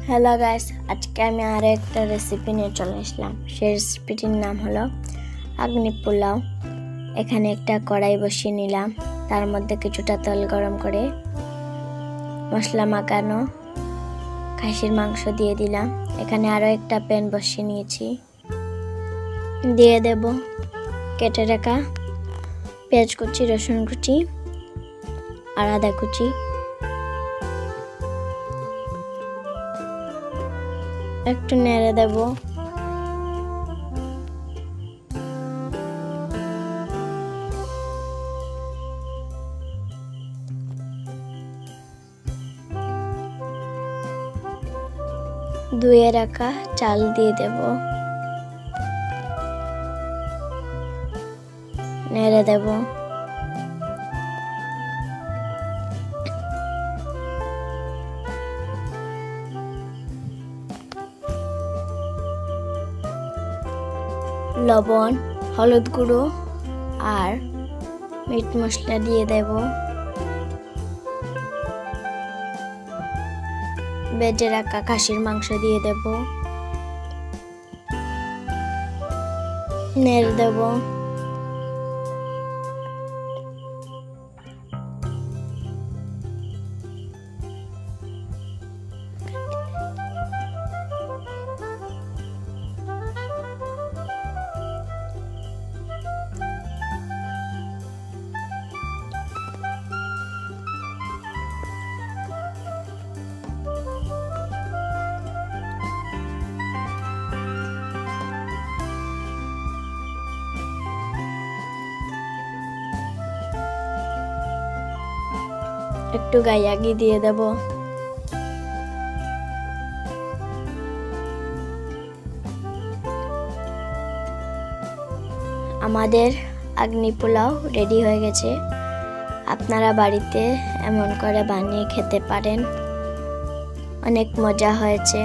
Hello guys, আজকে আমি আর একটা রেসিপি নিয়ে চলে আসলাম। সেই রেসিপিটির নাম হলো আগ্নি পোলাও। এখানে একটা কড়াই বসিয়ে নিলাম, তার মধ্যে কিছুটা তেল গরম করে মশলা মাখানো খাসির মাংস দিয়ে দিলাম। এখানে আরও একটা প্যান বসিয়ে নিয়েছি, দিয়ে দেব কেটে রাখা পেঁয়াজ কুচি, রসুন কুচি আর আদা কুচি। একটু নেড়ে দেব। ধুয়ে রাখা চাল দিয়ে দেব, নেড়ে দেব। লবণ, হলুদ গুঁড়ো আর মিট মশলা দিয়ে দেব। বেটে রাখা খাসির মাংস দিয়ে দেব, নেড়ে দেব। একটু গাইয়াগি দিয়ে দেব। আমাদের আগ্নি পোলাও রেডি হয়ে গেছে। আপনারা বাড়িতে এমন করে বানিয়ে খেতে পারেন, অনেক মজা হয়েছে।